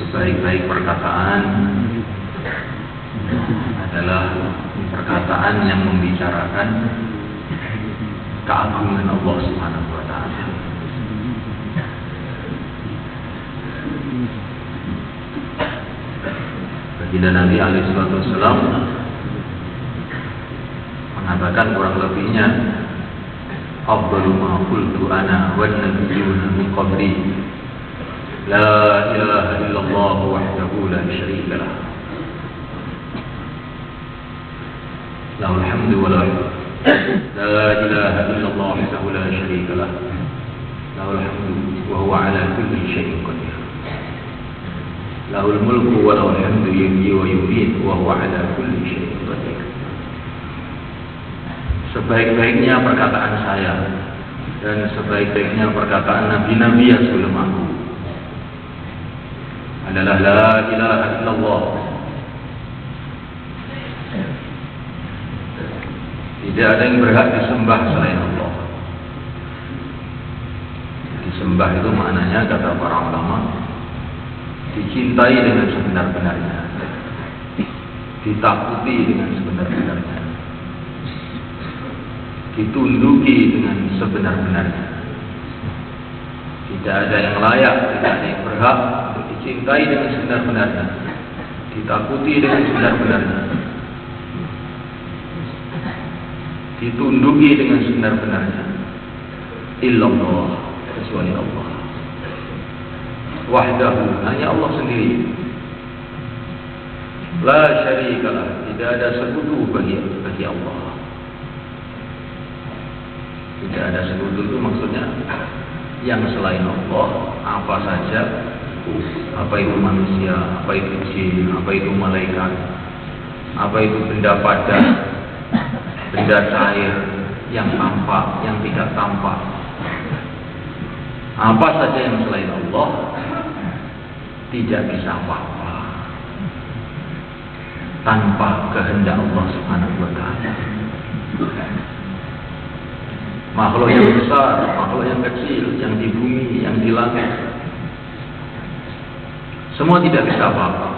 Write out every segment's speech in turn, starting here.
sebaik-baik perkataan adalah perkataan yang membicarakan keagungan Allah Subhanahu wa taala. Baginda Nabi alaihi wasallam mengatakan kurang lebihnya, afdalu ma qultu ana wan nabiyyuna min qabli la ilaha illallah wahdahu la syarika lah lahul hamdu wa la ilaha illallah wahdahu la syarika lah lahul hamdu wa huwa ala kulli syai'in qadir lahul mulku wa lahul hamdu yuhyi wa yumiit wa huwa ala kulli syai'in qadir. Sebaik-baiknya perkataan saya dan sebaik-baiknya perkataan nabi-nabi yang sebelum aku adalah la ilaha illallah. Tidak ada yang berhak disembah selain Allah. Disembah itu maknanya, kata para ulama, dicintai dengan sebenar-benarnya, ditakuti dengan sebenar-benarnya, ditunduki dengan sebenar-benarnya. Tidak ada yang layak, tidak ada yang berhak untuk dicintai dengan sebenar-benarnya, ditakuti dengan sebenar-benarnya, ditunduki dengan sebenar-benarnya, illallah, kecuali Allah. Wahdahu, hanya Allah sendiri. La syarikalah, tidak ada sekutu bagi Allah. Tidak ada sekutu itu maksudnya yang selain Allah, apa saja, apa itu manusia, apa itu jin, apa itu malaikat, apa itu benda padat, benda cair, yang tampak, yang tidak tampak, apa saja yang selain Allah tidak bisa apa-apa tanpa kehendak Allah Subhanahu wa taala. Makhluk yang besar, makhluk yang kecil, yang di bumi, yang di langit, semua tidak bisa apa-apa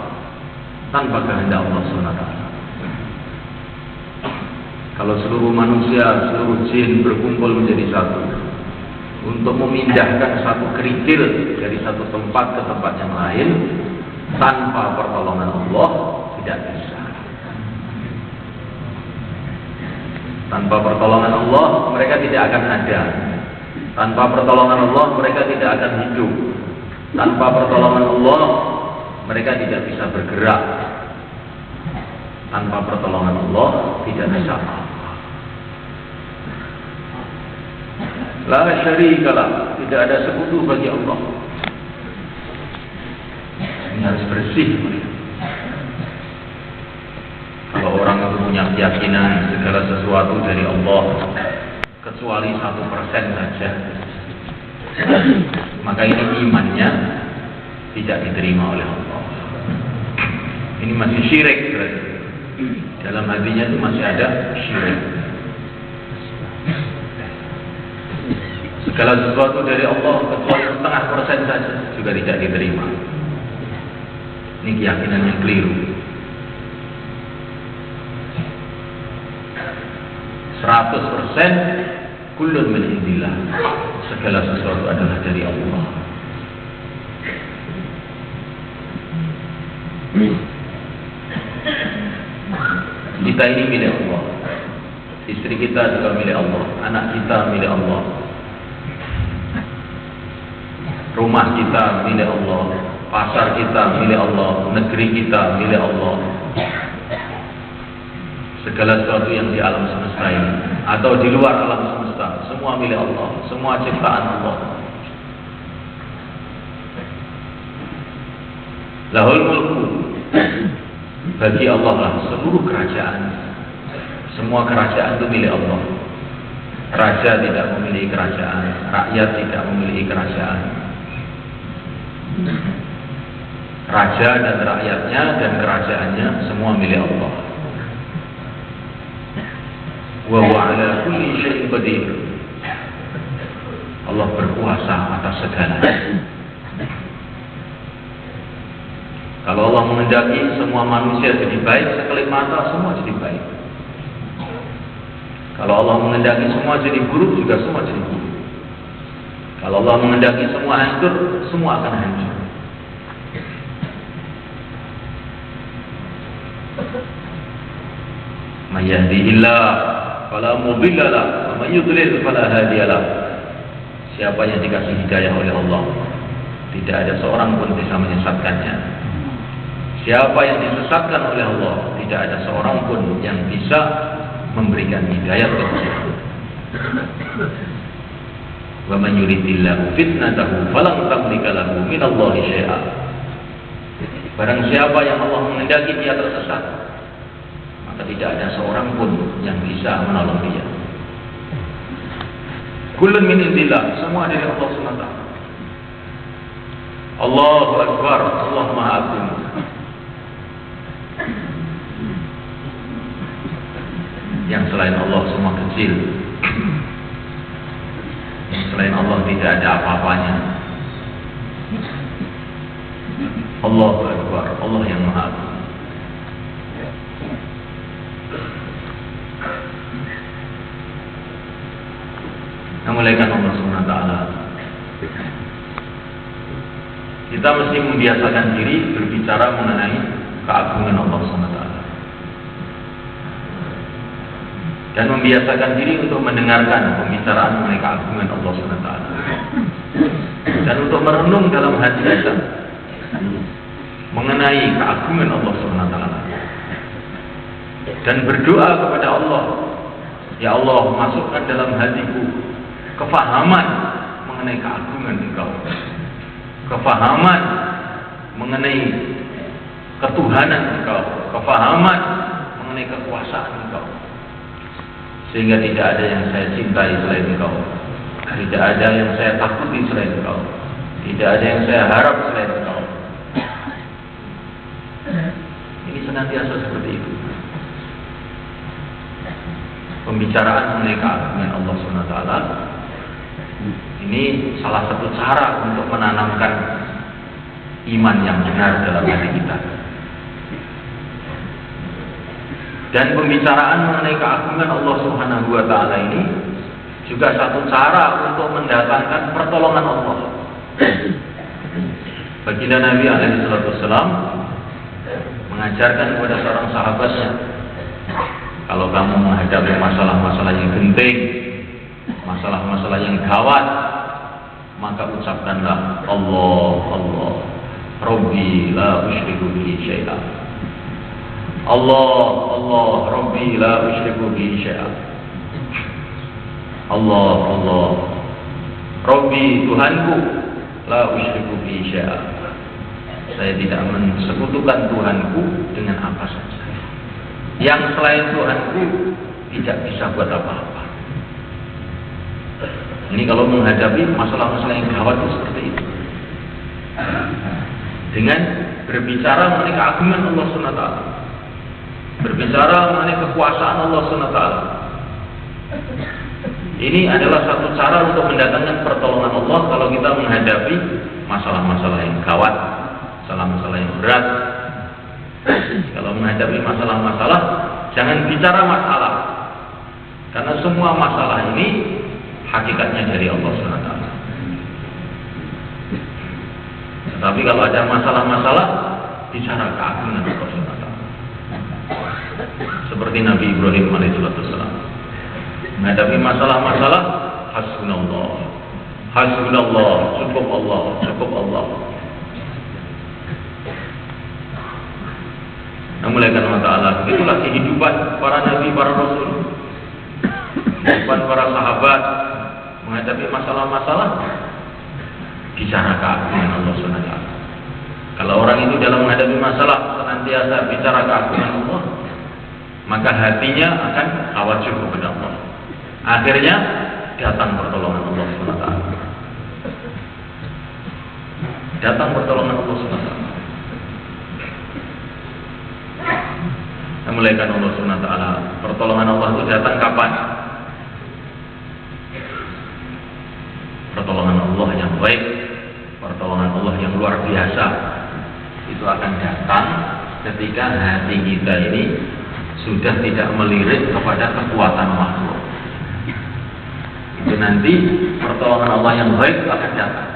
tanpa kehendak Allah Subhanahu wa taala. Kalau seluruh manusia, seluruh jin berkumpul menjadi satu untuk memindahkan satu kerikil dari satu tempat ke tempat yang lain tanpa pertolongan Allah, tidak bisa. Tanpa pertolongan Allah mereka tidak akan ada. Tanpa pertolongan Allah mereka tidak akan hidup. Tanpa pertolongan Allah mereka tidak bisa bergerak. Tanpa pertolongan Allah tidak bisa apa-apa. La syarikalah, tidak ada sekutu bagi Allah. Ini harus bersih. Kalau orang itu punya keyakinan segala sesuatu dari Allah kecuali 1% saja, maka ini imannya tidak diterima oleh Allah. Ini masih syirik berarti. Dalam hatinya itu masih ada syirik. Segala sesuatu dari Allah kecuali 0,5% saja juga tidak diterima. Ini keyakinan yang keliru. 100% kullun min indillah. Segala sesuatu adalah dari Allah. Kita ini milik Allah. Istri kita juga milik Allah. Anak kita milik Allah. Rumah kita milik Allah. Pasar kita milik Allah. Negeri kita milik Allah. Segala sesuatu yang di alam semesta ini atau di luar alam semesta, semua milik Allah, semua ciptaan Allah. Lahul mulku, bagi Allah lah seluruh kerajaan. Semua kerajaan itu milik Allah. Raja tidak memiliki kerajaan, rakyat tidak memiliki kerajaan. Raja dan rakyatnya dan kerajaannya semua milik Allah. Wa huwa ala kulli syai'in qadir. Allah berkuasa atas segala. Kalau Allah menghendaki semua manusia jadi baik, sekelip mata semua jadi baik. Kalau Allah menghendaki semua jadi buruk, juga semua jadi buruk. Kalau Allah menghendaki semua hancur, semua akan hancur. May yahdihillah fala mudilla lahu wa may yudlil fala hadiya lahu. Siapa yang dikasih hidayah oleh Allah, tidak ada seorang pun bisa menyesatkannya. Siapa yang disesatkan oleh Allah, tidak ada seorang pun yang bisa memberikan hidayah kepada dia. Wa man yuridillahu fitnatahu falan tamlika lahu minallahi syai'a. Barang siapa yang Allah menghendaki dia tersesat, maka tidak ada seorang pun yang bisa menolong dia. Kullun min indillah, semua dari Allah SWT. Allahu Akbar, Allah Maha Agung. Yang selain Allah semua kecil. Yang selain Allah tidak ada apa-apanya. Allahu Akbar, Allah yang Maha Agung. Memuliakan Allah Subhanahu wa taala. Kita mesti membiasakan diri berbicara mengenai keagungan Allah Subhanahu wa taala. Dan membiasakan diri untuk mendengarkan pembicaraan mengenai keagungan Allah Subhanahu wa taala. Dan untuk merenung dalam hati kita mengenai keagungan Allah Subhanahu wa taala. Dan berdoa kepada Allah, ya Allah, masukkan dalam hatiku kefahaman mengenai keagungan Engkau, kefahaman mengenai ketuhanan Engkau, kefahaman mengenai kekuasaan Engkau, sehingga tidak ada yang saya cintai selain Engkau, tidak ada yang saya takuti selain Engkau, tidak ada yang saya harap selain Engkau. Ini senantiasa seperti itu. Pembicaraan mengenai keagungan Allah SWT ini salah satu cara untuk menanamkan iman yang benar dalam hati kita. Dan pembicaraan mengenai keagungan Allah Subhanahu wa taala ini juga satu cara untuk mendatangkan pertolongan Allah. Baginda Nabi alaihi wasallam mengajarkan kepada seorang sahabatnya, kalau kamu menghadapi masalah-masalah yang genting, masalah-masalah yang gawat, maka ucapkanlah Allah, Allah, Rabbi la usyriku bihi syai'an. Allah, Allah, Rabbi la usyriku bihi syai'an. Allah, Allah, Rabbi, Tuhanku, la usyriku bihi syai'an. Saya tidak mensekutukan Tuhanku dengan apa saja. Yang selain Tuhanku tidak bisa buat apa-apa. Ini kalau menghadapi masalah-masalah yang gawat itu seperti itu. Dengan berbicara mengenai keagungan Allah SWT, berbicara mengenai kekuasaan Allah SWT, ini adalah satu cara untuk mendatangkan pertolongan Allah kalau kita menghadapi masalah-masalah yang gawat, masalah-masalah yang berat. Kalau menghadapi masalah-masalah, jangan bicara masalah, karena semua masalah ini hakikatnya dari Allah SWT. Tetapi kalau ada masalah-masalah, bicara keagungan Allah SWT. Seperti Nabi Ibrahim alaihissalam menghadapi masalah-masalah, hasbunallah, hasbunallah, cukup Allah, cukup Allah. Memuliakan Allah Ta'ala. Itulah kehidupan para nabi, para rasul, kehidupan para sahabat menghadapi masalah-masalah, bicara keagungan Allah SWT. Kalau orang itu dalam menghadapi masalah senantiasa bicara keagungan Allah, maka hatinya akan khawatir kepada Allah. Akhirnya datang pertolongan Allah SWT. Datang pertolongan Allah SWT. Memuliakan Allah SWT. Pertolongan Allah itu datang kapan? Pertolongan Allah yang baik, pertolongan Allah yang luar biasa, itu akan datang ketika hati kita ini sudah tidak melirik kepada kekuatan makhluk. Itu nanti pertolongan Allah yang baik akan datang.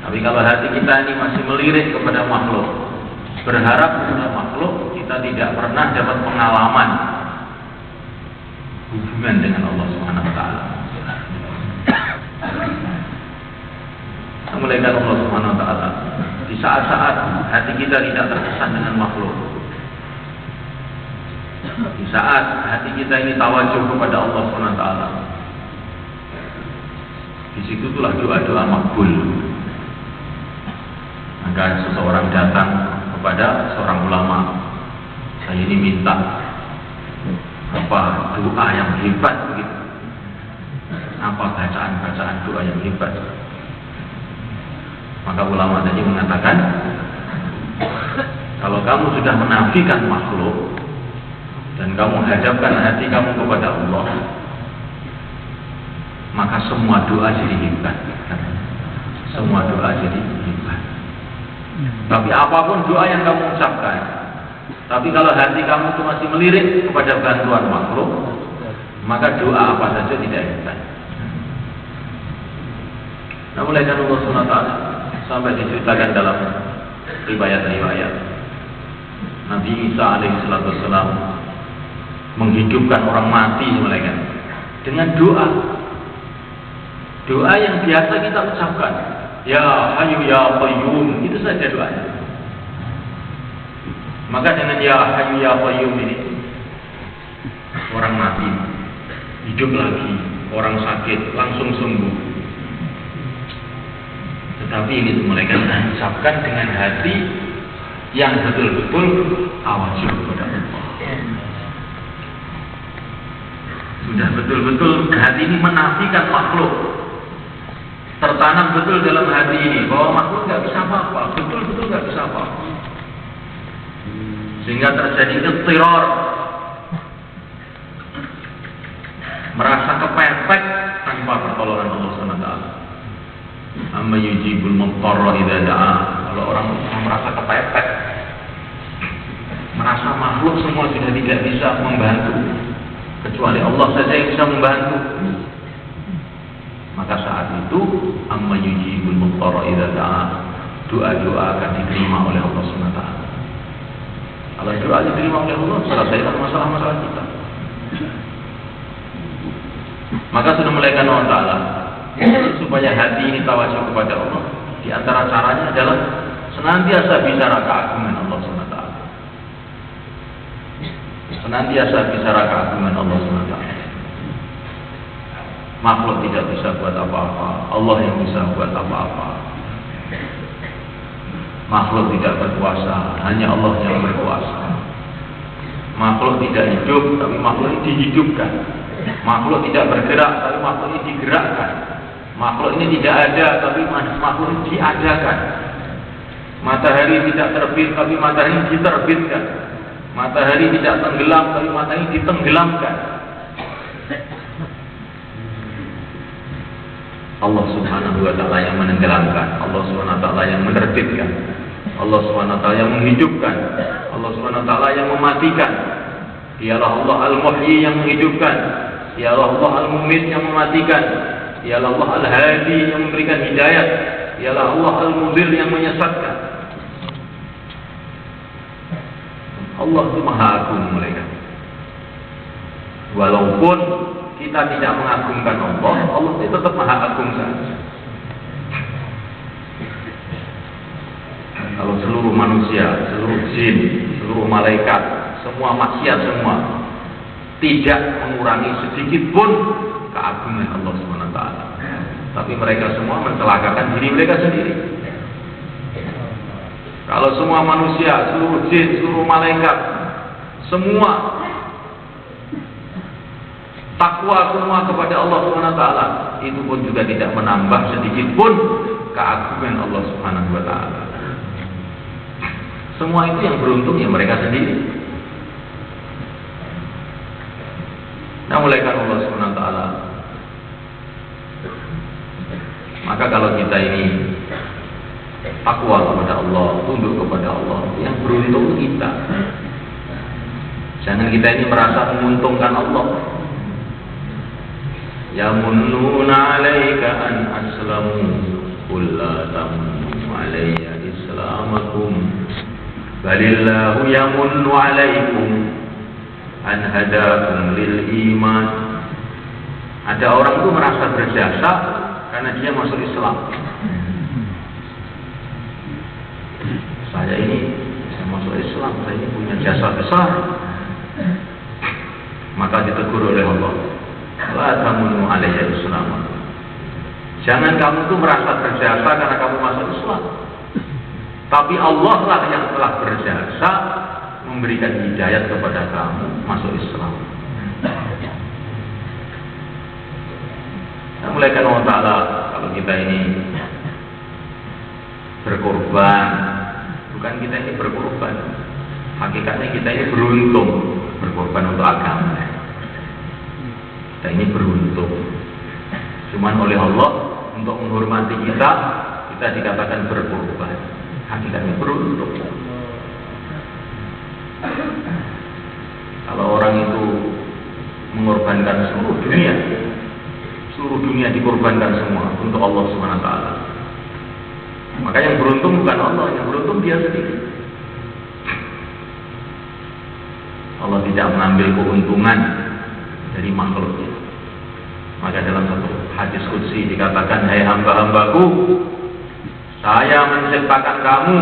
Tapi kalau hati kita ini masih melirik kepada makhluk, berharap kepada makhluk, kita tidak pernah dapat pengalaman hubungan dengan Allah Subhanahu wa taala. Mulaikan Allah Subhanahu wa taala di saat-saat hati kita tidak terkesan dengan makhluk. Di saat hati kita ini tawajuh kepada Allah Subhanahu wa taala. Di situ itulah doa-doa makbul. Maka seseorang datang kepada seorang ulama, saya ini minta apa doa yang hebat begitu, apa bacaan doa yang hebat. Maka ulama tadi mengatakan, kalau kamu sudah menafikan makhluk dan kamu hadapkan hati kamu kepada Allah, maka semua doa jadi hebat. Semua doa jadi hebat. Tapi apapun doa yang kamu ucapkan, tapi kalau hati kamu itu masih melirik kepada bantuan makhluk, maka doa apa saja tidak hebat. Nah, mulai dari Allah SWT sampai diceritakan dalam riwayat-riwayat, Nabi Isa alaihissalam menghidupkan orang mati mulaikan dengan doa yang biasa kita ucapkan, ya Hayyu ya Qayyum, itu saja doanya. Maka dengan ya Hayyu ya Qayyum ini orang mati hidup lagi, orang sakit langsung sembuh. Tetapi ini mereka ucapkan dengan hati yang betul-betul tawajuh kepada Allah. Sudah betul-betul hati ini menafikan makhluk. Tertanam betul dalam hati ini bahwa makhluk nggak bisa apa-apa, betul-betul nggak bisa apa-apa. Sehingga terjadi ittirar, merasa kepepet tanpa pertolongan Allah SWT. Amma yujibul mudtarra idza da'a. Kalau orang merasa kepepet, merasa makhluk semua sudah tidak bisa membantu, kecuali Allah saja yang bisa membantu, maka saat itu amma yujibul mudtarra idza da'a, doa-doa akan diterima oleh Allah SWT. Kalau doa diterima oleh Allah, selesaikan masalah-masalah kita. Maka sudah mulaikan Allah Ta'ala supaya hati ini tawajuh kepada Allah. Di antara caranya adalah senantiasa bicara keagungan Allah SWT. Senantiasa bicara keagungan Allah SWT. Makhluk tidak bisa buat apa-apa, Allah yang bisa buat apa-apa. Makhluk tidak berkuasa, hanya Allah yang berkuasa. Makhluk tidak hidup, tapi makhluk ini dihidupkan. Makhluk tidak bergerak, tapi makhluk ini digerakkan. Makhluk ini tidak ada, tapi makhluk ini diadakan. Matahari tidak terbit, tapi matahari ini diterbitkan. Matahari tidak tenggelam, tapi matahari ini ditenggelamkan. Allah Subhanahu wa ta'ala yang menenggelamkan, Allah Subhanahu wa ta'ala yang menerbitkan, Allah Subhanahu wa ta'ala yang menghidupkan, Allah Subhanahu wa ta'ala yang mematikan. Dialah Allah Al-Muhyi yang menghidupkan, dialah Allah Al-Mumit yang mematikan, dialah Allah Al-Hadi yang memberikan hidayah, dialah Allah Al-Mudhil yang menyesatkan. Allah itu Maha Agung mereka. Walaupun kita tidak mengagungkan Allah, Allah itu tetap Maha Agung saja. Kalau seluruh manusia, seluruh jin, seluruh malaikat, semua maksiat semua tidak mengurangi sedikit pun keagungan Allah SWT. Tapi mereka semua mencelakakan diri mereka sendiri. Kalau semua manusia, seluruh jin, seluruh malaikat, semua takwa semua kepada Allah SWT, itu pun juga tidak menambah sedikit pun keagungan Allah SWT. Semua itu yang beruntung ya mereka sendiri. Nah, mulaikan Allah SWT. Maka kalau kita ini takwa kepada Allah, tunduk kepada Allah. Yang beruntung kita. Jangan kita ini merasa menguntungkan Allah. Yamunnuna 'alaika an aslamu qul la tamunnu 'alayya islamakum balillahu yamunnu 'alaikum an hadakum lil iman. Ada orang itu merasa berjasa karena dia masuk Islam. Saya masuk Islam, saya ini punya jasa besar. Maka ditegur oleh Allah, la tamunnu 'alayya islamakum. Jangan kamu tuh merasa berjasa karena kamu masuk Islam. Tapi Allah lah yang telah berjasa memberikan hidayat kepada kamu masuk Islam. Nah, mulai kan Allah Ta'ala, kalau kita ini berkorban, bukan kita ini berkorban, hakikatnya kita ini beruntung berkorban untuk agama. Kita ini beruntung. Cuman oleh Allah untuk menghormati kita dikatakan berkorban. Hakikatnya beruntung. Kalau orang itu mengorbankan seluruh dunia dikorbankan semua untuk Allah SWT. Maka yang beruntung bukan Allah, yang beruntung dia sendiri. Allah tidak mengambil keuntungan dari makhluknya. Maka dalam satu hadis qudsi dikatakan, hai hamba-hambaku, saya menciptakan kamu,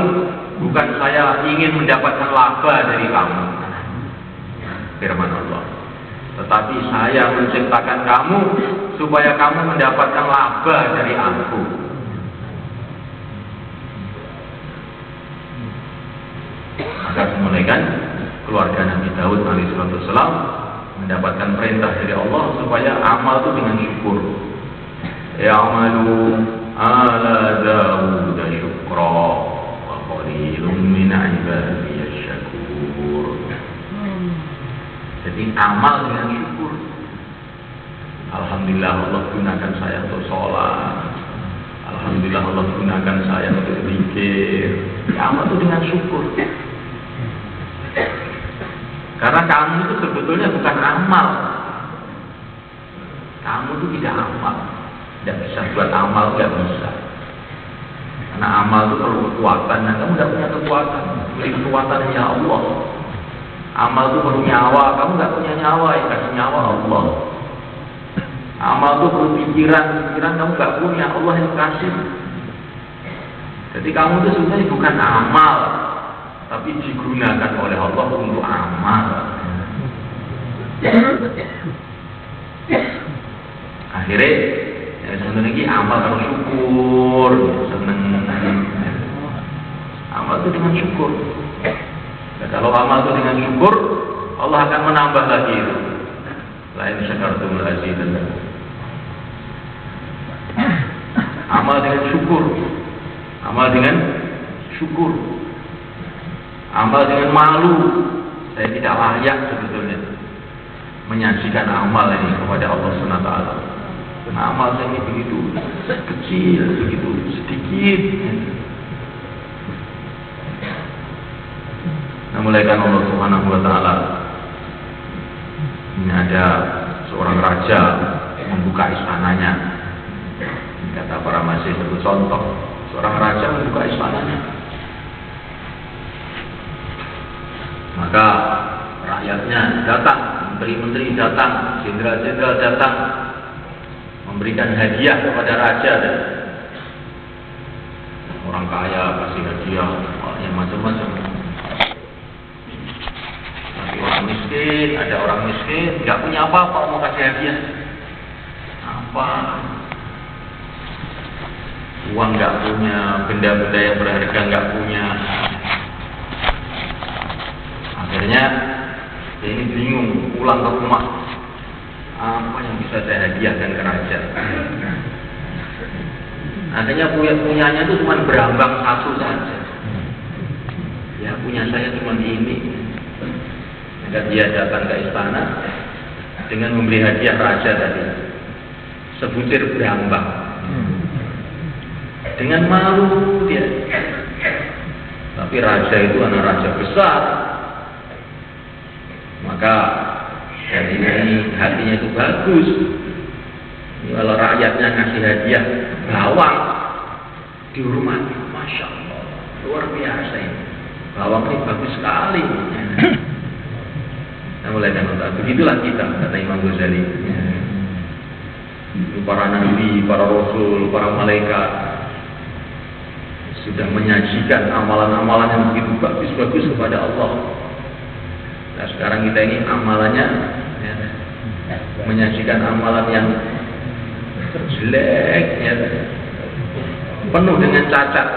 bukan saya ingin mendapatkan laba dari kamu. Firman Allah. Tetapi saya menciptakan kamu supaya kamu mendapatkan laba dari aku. Maka dimulaikan keluarga Nabi Daud alaihissalam mendapatkan perintah dari Allah supaya amal itu dengan syukur. Ya'malu ala Daud syukra wa qalilun min ibadiyasy syakur. Jadi amal dengan syukur. Alhamdulillah Allah gunakan saya untuk sholat. Alhamdulillah Allah gunakan saya untuk zikir. Amal itu dengan syukur. Karena kamu itu sebetulnya bukan amal. Kamu itu tidak amal. Tidak bisa buat amal, tidak bisa. Karena amal itu perlu kekuatan. Nah, kamu tidak punya kekuatan. Beri kekuatan ya Allah. Amal itu perlu nyawa. Kamu tidak punya nyawa, yang kasih nyawa Allah. Amal itu perlu pikiran kamu tidak punya, Allah yang kasih. Jadi kamu itu sebenarnya bukan amal, tapi digunakan oleh Allah untuk amal. Akhirnya ya sebenarnya ini amal kalau syukur, seneng. Amal itu dengan syukur. Nah, kalau amal itu dengan syukur, Allah akan menambah lagi itu. Lain syakartum la azidannakum. Amal dengan syukur. Amal dengan syukur. Amal dengan malu. Saya tidak layak sebetulnya menyajikan amal ini kepada Allah SWT. Karena amal saya ini begitu kecil, begitu sedikit. Nah, mulaikan Allah Subhanahu wa Ta'ala. Ini ada seorang raja membuka istananya. Kata para masih satu contoh, seorang raja membuka istananya. Maka rakyatnya datang, menteri-menteri datang, jenderal-jenderal datang, memberikan hadiah kepada raja. Dan orang kaya kasih hadiah, yang macam-macam. Tapi orang miskin, ada orang miskin, nggak punya apa-apa, mau kasih hadiah. Apa? Uang nggak punya, benda-benda yang berharga nggak punya. Akhirnya dia ini bingung, pulang ke rumah. Apa yang bisa saya hadiahkan ke raja? Akhirnya punyanya itu cuma berambang satu saja. Ya, punya saya cuma ini. Maka dia datang ke istana dengan memberi hadiah raja tadi, sebutir berambang. Dengan malu dia Tapi raja itu anak raja besar, maka dari ini hatinya itu bagus. Kalau rakyatnya ngasih hadiah bawang, dihormati, masya Allah, luar biasa ini. Bawang ini bagus sekali. Nah, mulai kan begitulah kita, kata Imam Ghazali. Para nabi, para rasul, para malaikat sudah menyajikan amalan-amalan yang begitu bagus-bagus kepada Allah. Nah, sekarang kita ini amalannya menyajikan amalan yang jelek, penuh dengan cacat,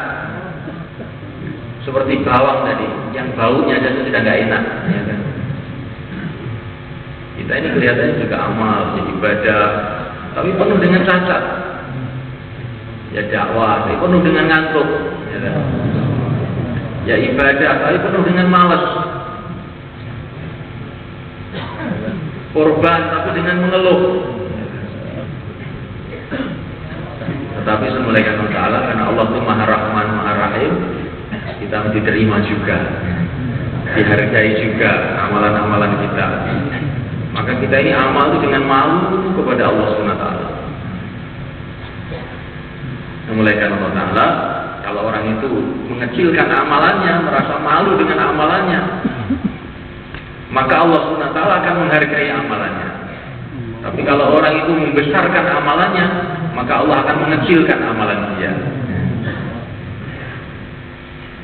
seperti bawang tadi, yang baunya aja sudah nggak enak. Kita ini kelihatannya juga amal, jadi ibadah, tapi penuh dengan cacat. Ya dakwah, tapi penuh dengan ngantuk. Ya ibadah, tapi penuh dengan malas. Korban, tapi dengan mengeluh. Tetapi semulaikan Allah Ta'ala, karena Allah itu Maha Rahman, Maha Rahim, kita diterima juga, dihargai juga amalan-amalan kita. Maka kita ini amal itu dengan malu kepada Allah SWT. Semulaikan Allah Ta'ala, kalau orang itu mengecilkan amalannya, merasa malu dengan amalannya, maka Allah SWT akan menghargai amalannya. Tapi kalau orang itu membesarkan amalannya, maka Allah akan mengecilkan amalan dia.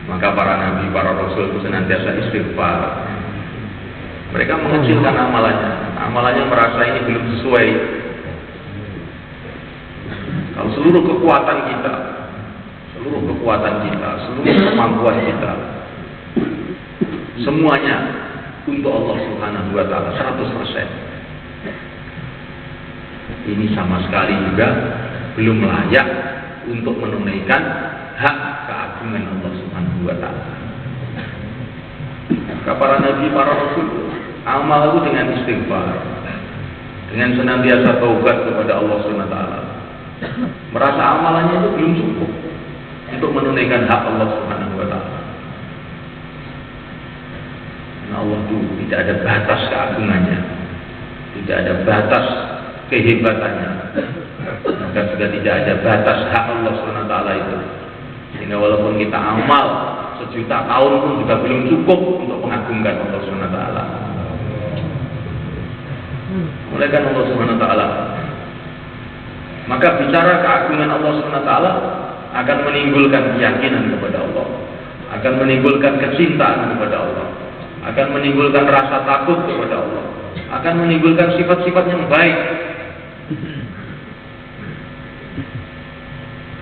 Maka para nabi, para rasul itu senantiasa istighfar. Mereka mengecilkan amalannya merasa ini belum sesuai. Kalau seluruh kekuatan kita, seluruh kemampuan kita, semuanya untuk Allah Subhanahu wa Ta'ala 100%. Ini sama sekali juga belum layak untuk menunaikan hak keagungan Allah Subhanahu wa Ta'ala. Maka para nabi, para rasul, amal itu dengan istighfar, dengan senantiasa taubat kepada Allah Subhanahu wa Ta'ala, merasa amalannya itu belum cukup untuk menunaikan hak Allah Subhanahu wa Ta'ala. Karena Allah itu tidak ada batas keagungannya, tidak ada batas kehebatannya, maka juga tidak ada batas hak Allah Subhanahu wa Ta'ala itu. Sehingga walaupun kita amal sejuta tahun pun juga belum cukup untuk mengagungkan Allah Subhanahu wa Ta'ala. Oleh karena Allah Subhanahu wa Ta'ala, maka bicara keagungan Allah Subhanahu wa Ta'ala akan menimbulkan keyakinan kepada Allah, akan menimbulkan kecintaan kepada Allah, akan menimbulkan rasa takut kepada Allah, akan menimbulkan sifat-sifat yang baik.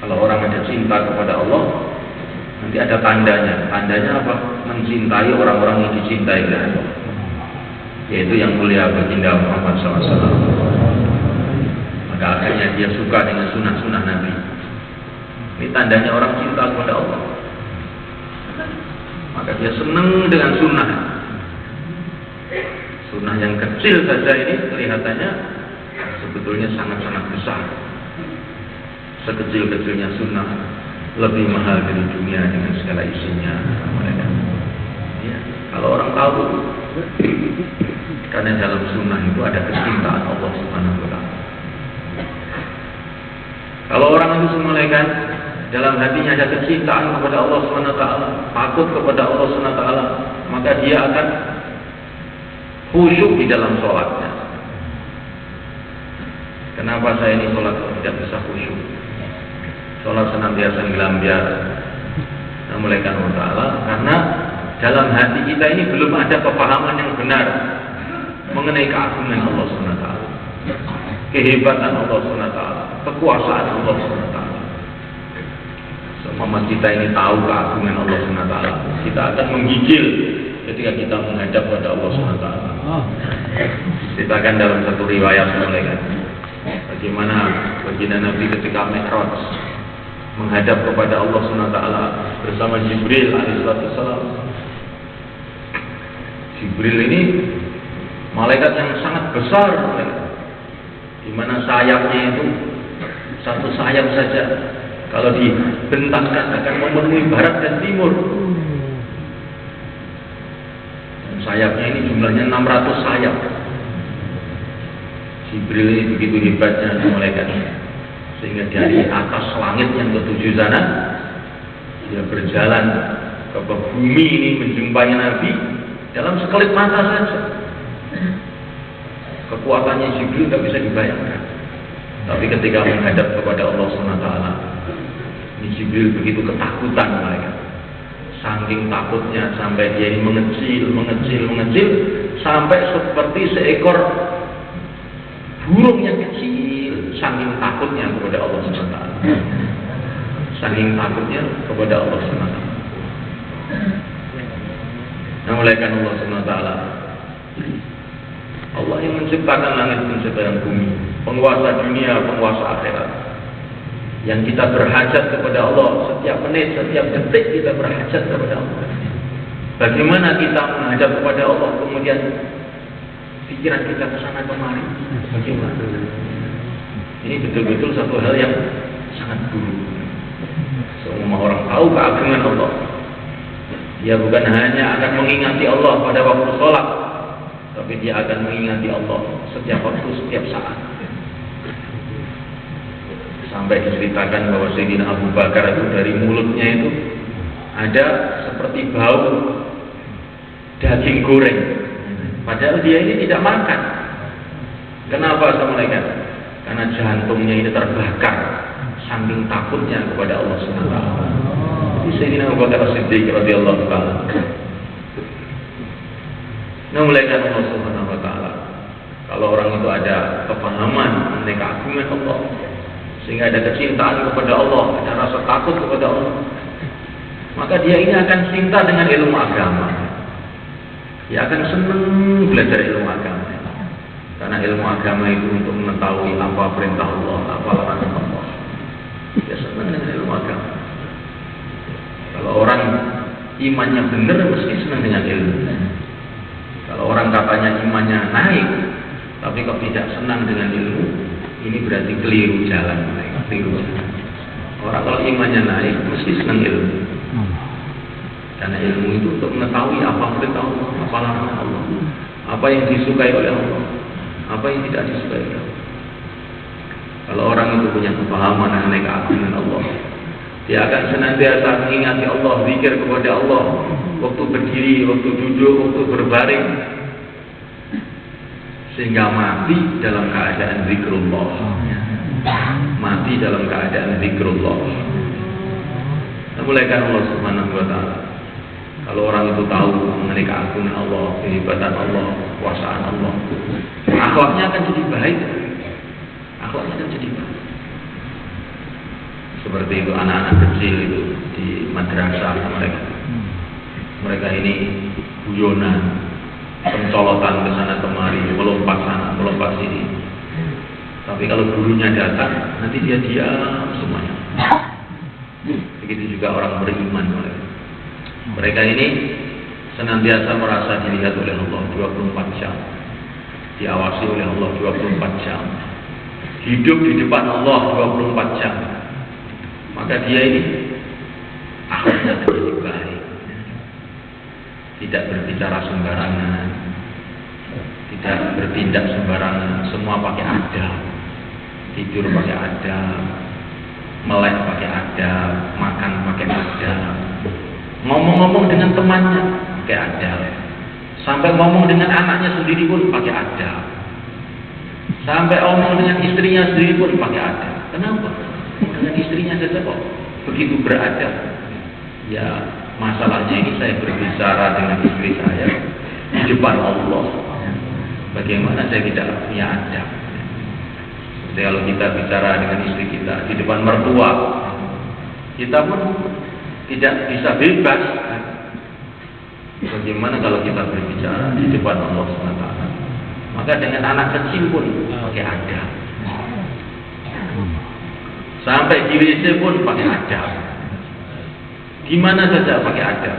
Kalau orang ada cinta kepada Allah, nanti ada tandanya. Tandanya apa? Mencintai orang-orang yang dicintai oleh Allah, yaitu yang mulia baginda Muhammad SAW. Maka akhirnya dia suka dengan sunnah-sunnah Nabi. Ini tandanya orang cinta kepada Allah. Maka dia senang dengan sunnah. Sunnah yang kecil saja ini kelihatannya sebetulnya sangat-sangat besar. Sekecil-kecilnya sunnah lebih mahal dari dunia dengan segala isinya. Ya, kalau orang tahu, karena dalam sunnah itu ada kecintaan Allah Subhanahu wa Ta'ala. Kalau orang itu semulaikan dalam hatinya ada kecintaan kepada Allah Subhanahu wa Ta'ala, takut kepada Allah Subhanahu wa Ta'ala, maka dia akan khusyuk di dalam sholatnya. Kenapa saya ini sholat tidak bisa khusyuk? Sholat senantiasa ngelambiar, memulaikan Allah Ta'ala, karena dalam hati kita ini belum ada kepahaman yang benar mengenai keagungan Allah Subhanahu wa Ta'ala, kehebatan Allah Subhanahu wa Ta'ala, kekuasaan Allah Subhanahu wa Ta'ala. Semua kita ini tahu keagungan Allah Subhanahu wa Ta'ala, kita akan menggigil ketika kita menghadap pada Allah Subhanahu wa Ta'ala. Ceritakan dalam satu riwayat semulaikan bagaimana baginda Nabi ketika Mi'raj menghadap kepada Allah Subhanahu wa Ta'ala bersama Jibril alaihissalam. Jibril ini malaikat yang sangat besar, di mana sayapnya itu satu sayap saja kalau dibentakkan akan memenuhi barat dan timur. sayapnya ini jumlahnya 600 sayap. Jibril ini begitu hebatnya malaikat, sehingga dari atas langit yang ketujuh sana dia berjalan ke bumi ini menjumpai Nabi dalam sekelip mata saja. Kekuatannya Jibril tidak bisa dibayangkan. Tapi ketika menghadap kepada Allah SWT, ini Jibril begitu ketakutan malaikat. Saking takutnya sampai dia ini mengecil sampai seperti seekor burung yang kecil. Saking takutnya kepada Allah SWT. Saking takutnya kepada Allah SWT. Nah, malaikat Allah SWT, Allah yang menciptakan langit, menciptakan bumi, penguasa dunia, penguasa akhirat, yang kita berhajat kepada Allah setiap menit, setiap detik kita berhajat kepada Allah. Bagaimana kita menghadap kepada Allah, kemudian pikiran kita ke sana kemari? Bagaimana? Ini betul-betul satu hal yang sangat buruk. Semua orang tahu keagungan Allah. Dia bukan hanya akan mengingati Allah pada waktu sholat, tapi dia akan mengingati Allah setiap waktu, setiap saat. Sampai diceritakan bahwa Sayyidina Abu Bakar itu dari mulutnya itu ada seperti bau daging goreng. Padahal dia ini tidak makan. Kenapa sama mereka? Karena jantungnya ini terbakar saking takutnya kepada Allah SWT. Jadi Sayyidina Abu Bakar Siddiq radhiyallahu ta'ala. Nah, malaikat Allah Subhanahu wa taala, kalau orang itu ada kepahaman mengenai keagungan Allah, sehingga ada kecintaan kepada Allah, ada rasa takut kepada Allah, maka dia ini akan cinta dengan ilmu agama. Dia akan senang belajar ilmu agama. Karena ilmu agama itu untuk mengetahui apa perintah Allah, apa larangan Allah. Dia senang dengan ilmu agama. Kalau orang imannya benar, mesti senang dengan ilmu. Kalau orang katanya imannya naik, tapi kok tidak senang dengan ilmu, ini berarti keliru jalan. Keliru jalan. Orang kalau imannya naik, mesti senang ilmu. Karena ilmu itu untuk mengetahui apa perintah Allah, apa larangan Allah, apa yang disukai oleh Allah, apa yang tidak disukai oleh Allah. Kalau orang itu punya kepahaman mengenai keagungan Allah, dia akan senantiasa mengingati Allah, zikir kepada Allah, waktu berdiri, waktu duduk, waktu berbaring, sehingga mati dalam keadaan zikrullah. Mati dalam keadaan zikrullah. Mulaikan Allah Subhanahu wa taala. Kalau orang itu tahu mengenai keagungan Allah, kehebatan Allah, kekuasaan Allah, akhlaknya akan jadi baik. Akhlaknya akan jadi baik. Seperti itu anak-anak kecil itu di madrasah mereka ini guyonan, pencolotan ke sana kemari, melompat sana, melompat sini. Tapi kalau gurunya datang, nanti dia diam semuanya. Begitu juga orang beriman. Mereka ini senantiasa merasa dilihat oleh Allah 24 jam, diawasi oleh Allah 24 jam, hidup di depan Allah 24 jam. Maka dia ini akhlaknya menjadi baik, tidak berbicara sembarangan, tidak bertindak sembarangan, semua pakai adab, tidur pakai adab, melek pakai adab, makan pakai adab, ngomong-ngomong dengan temannya pakai adab, sampai ngomong dengan anaknya sendiri pun pakai adab, sampai ngomong dengan istrinya sendiri pun pakai adab. Kenapa? Dengan istrinya saja kok begitu beradab. Ya, masalahnya ini saya berbicara dengan istri saya di depan Allah. Bagaimana saya tidak punya adab? Jadi kalau kita bicara dengan istri kita di depan mertua, kita pun tidak bisa bebas. Bagaimana kalau kita berbicara di depan Allah SWT? Maka dengan anak kecil pun pakai adab. Sampai di WC pun pakai adab. Di mana saja pakai adab.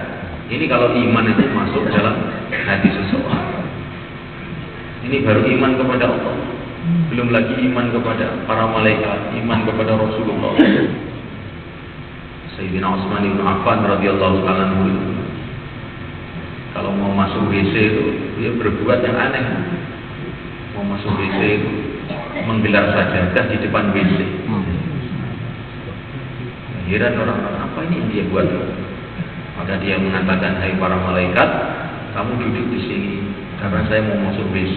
Ini kalau iman itu masuk dalam hati seseorang. Ini baru iman kepada Allah. Belum lagi iman kepada para malaikat, iman kepada Rasulullah. Sayyidina Utsman bin Affan radhiyallahu ta'ala anhu Kalau mau masuk WC itu dia berbuat yang aneh. Mau masuk WC itu menggelar sajadah di depan WC. Heran orang-orang, apa ini yang dia buat? Maka dia mengatakan, hai para malaikat, kamu duduk di sini karena saya mau masuk WC.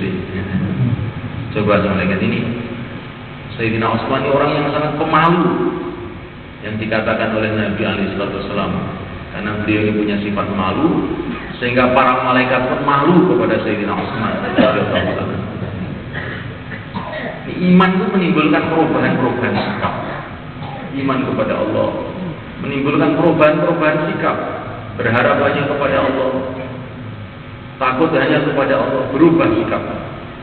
Coba malaikat ini, Sayyidina Utsman ini orang yang sangat pemalu, yang dikatakan oleh Nabi SAW, karena beliau ini punya sifat malu, sehingga para malaikat pun malu kepada Sayyidina Utsman. Iman itu menimbulkan perubahan-perubahan sikap. Iman kepada Allah menimbulkan perubahan-perubahan sikap. Berharap hanya kepada Allah, takut hanya kepada Allah, berubah sikap.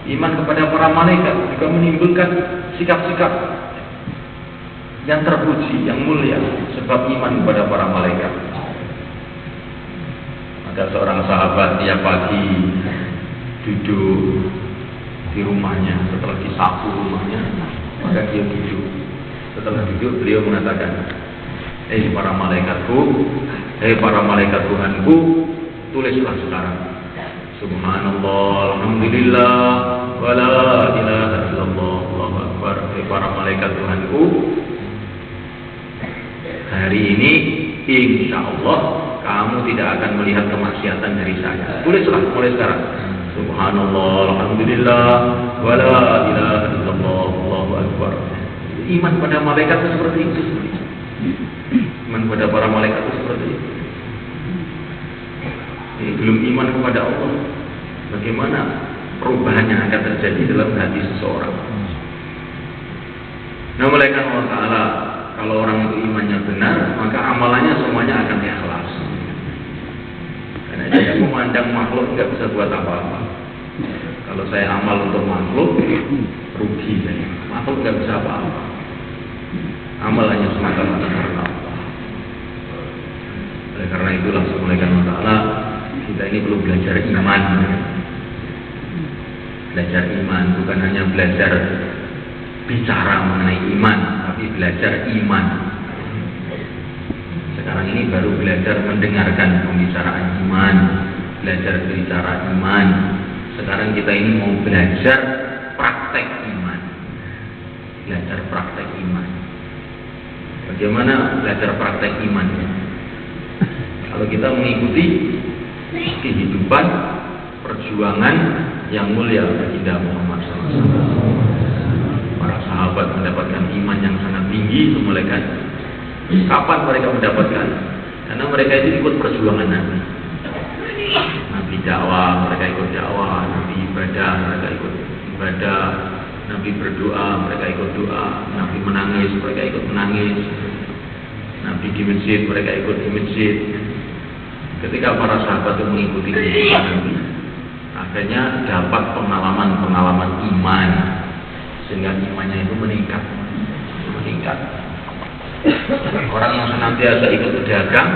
Iman kepada para malaikat juga menimbulkan sikap-sikap yang terpuji, yang mulia, sebab iman kepada para malaikat. Ada seorang sahabat tiap pagi duduk di rumahnya, setelah disapu rumahnya, maka dia duduk. Setelah duduk, beliau mengatakan, hei para malaikatku, hei para malaikat Tuhanku, tulislah sekarang, Subhanallah, Alhamdulillah, wa la ilaha illallah, Allahu Akbar. Hei para malaikat Tuhanku, hari ini insya Allah kamu tidak akan melihat kemaksiatan dari saya. Tulislah mulai sekarang, Subhanallah, Alhamdulillah, wa la ilaha illallah, Allahu Akbar. Iman pada malaikat itu seperti itu. Iman pada para malaikat itu seperti itu. Ini belum iman kepada Allah. Bagaimana perubahan yang akan terjadi dalam hati seseorang? Nah, malaikat Allah Ta'ala, kalau orang itu imannya benar, maka amalannya semuanya akan ikhlas. Karena dia memandang makhluk nggak bisa buat apa-apa. Kalau saya amal untuk makhluk, rugi saya. Makhluk nggak bisa apa-apa. Amal hanya semata-mata karena Allah. Oleh karena itulah malaikat Allah Ta'ala, kita ini perlu belajar iman. Belajar iman bukan hanya belajar bicara mengenai iman, tapi belajar iman. Sekarang ini baru belajar mendengarkan pembicaraan iman, belajar bicara iman. Sekarang kita ini mau belajar praktek iman. Belajar praktek iman. Bagaimana belajar praktek iman? Kalau kita mengikuti kehidupan perjuangan yang mulia baginda Muhammad SAW. Para sahabat mendapatkan iman yang sangat tinggi, malaikat. Kapan mereka mendapatkan? Karena mereka itu ikut perjuangan Nabi. Nabi dakwah, mereka ikut dakwah. Nabi ibadah, mereka ikut ibadah. Nabi berdoa, mereka ikut doa. Nabi menangis, mereka ikut menangis. Nabi di masjid, mereka ikut di masjid. Ketika para sahabat itu mengikuti kehidupan Nabi, akhirnya dapat pengalaman-pengalaman iman, sehingga imannya itu meningkat. Orang yang senantiasa ikut berdagang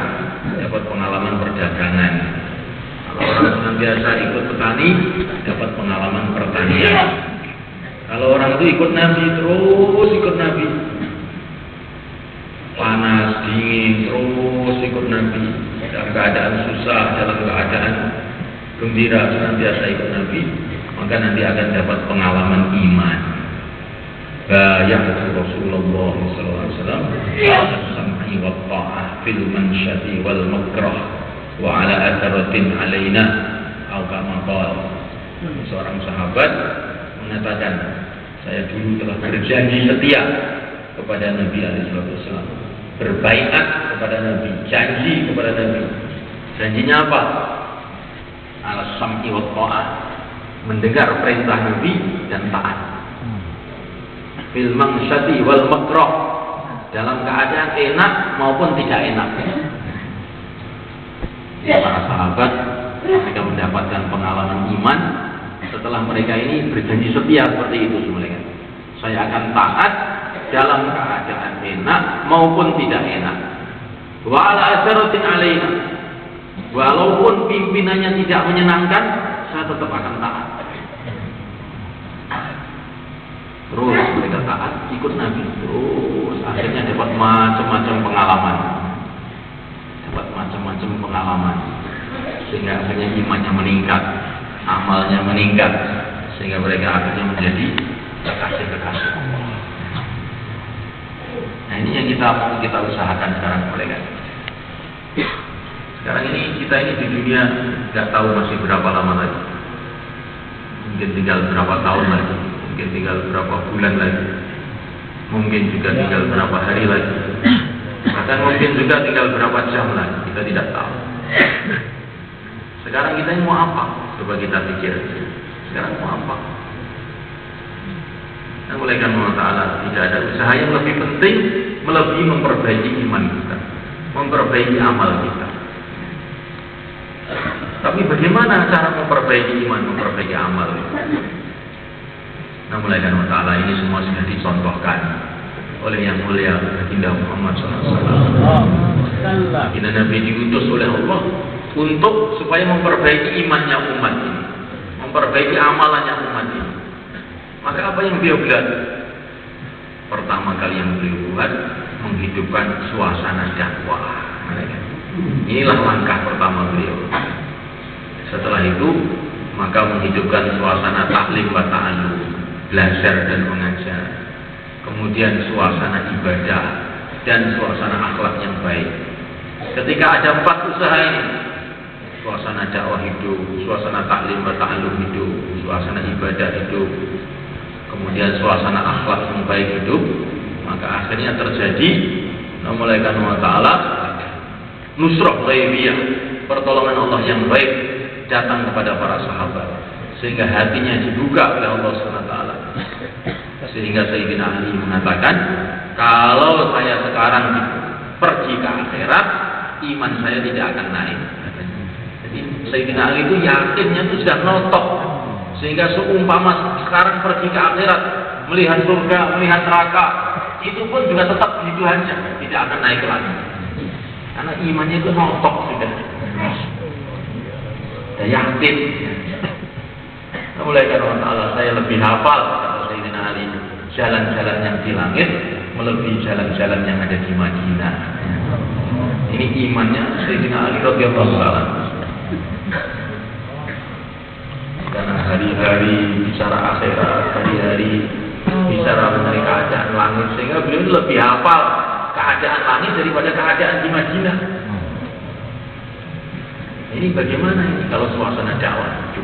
dapat pengalaman perdagangan. Kalau orang senantiasa ikut petani dapat pengalaman pertanian. Kalau orang itu ikut Nabi, terus ikut Nabi, panas, dingin, terus ikut Nabi, dalam keadaan susah, dalam keadaan gembira, senantiasa ikut Nabi, maka nanti akan dapat pengalaman iman. Bayat Rasulullah SAW as-sam'i wa ta'ah fil mansyati wal makrah wa ala atharatin alaina atau kama qala. Seorang sahabat mengatakan, saya dulu telah berjanji setia kepada Nabi SAW, berbaiat kepada Nabi, janji kepada Nabi. Janjinya apa? Al-sam'i wa ta'ah, mendengar perintah Nabi dan taat. Fil mansyati wal makrah, dalam keadaan enak maupun tidak enak. Para sahabat mereka mendapatkan pengalaman iman setelah mereka ini berjanji setia seperti itu semuanya. Saya akan taat dalam keadaan enak maupun tidak enak. Wa ala atharatin alaina, walaupun pimpinannya tidak menyenangkan, saya tetap akan taat. Terus mereka taat, ikut Nabi, terus akhirnya dapat macam-macam pengalaman. sehingga akhirnya imannya meningkat, amalnya meningkat, sehingga mereka akhirnya menjadi kekasih-kekasih Allah. Nah, ini yang kita usahakan sekarang mereka. Sekarang ini kita ini di dunia nggak tahu masih berapa lama lagi. Mungkin tinggal berapa tahun lagi, mungkin tinggal berapa bulan lagi, mungkin juga tinggal berapa hari lagi, bahkan mungkin juga tinggal berapa jam lagi, kita tidak tahu. Sekarang kita ini mau apa? Coba kita pikir. Sekarang mau apa? Nah, mulai Allah Ta'ala tidak ada usaha yang lebih penting melebihi memperbaiki iman kita, memperbaiki amal kita. Tapi bagaimana cara memperbaiki iman, memperbaiki amal kita? Nah, mulai Allah Ta'ala ini semua sudah dicontohkan oleh yang mulia Baginda Muhammad SAW. Baginda Nabi diutus oleh Allah untuk supaya memperbaiki imannya umat ini, memperbaiki amalannya umat ini. Maka apa yang beliau buat? Pertama kali yang beliau buat, menghidupkan suasana dakwah. Inilah langkah pertama beliau. Setelah itu, maka menghidupkan suasana taklim wa ta'allum, belajar dan mengajar. Kemudian suasana ibadah dan suasana akhlak yang baik. Ketika ada 4 usaha ini, suasana dakwah hidup, suasana taklim wa ta'allum hidup, suasana ibadah hidup, kemudian suasana akhlak yang baik hidup, maka akhirnya terjadi mulai Allah Ta'ala nusrah ghaibiyah, pertolongan Allah yang baik datang kepada para sahabat, sehingga hatinya dibuka oleh Allah SWT. Sehingga Sayyidina Ali mengatakan, kalau saya sekarang pergi ke akhirat, iman saya tidak akan naik. Jadi Sayyidina Ali itu yakinnya itu sudah notok, sehingga seumpama sekarang pergi ke akhirat, melihat surga, melihat neraka, itu pun juga tetap begitu aja, tidak akan naik lagi. Karena imannya itu notok sudah yakin. Mulai Allah Ta'ala, saya lebih hafal kata Sayyidina Ali, jalan-jalan yang di langit melebihi jalan-jalan yang ada di Madinah. Ini imannya Sayyidina Ali radhiyallahu anhu. Karena hari-hari bicara akhirat, hari-hari bicara mengenai keadaan langit, sehingga beliau lebih hafal keadaan langit daripada keadaan di Madinah. Ini bagaimana ini kalau suasana dakwah itu?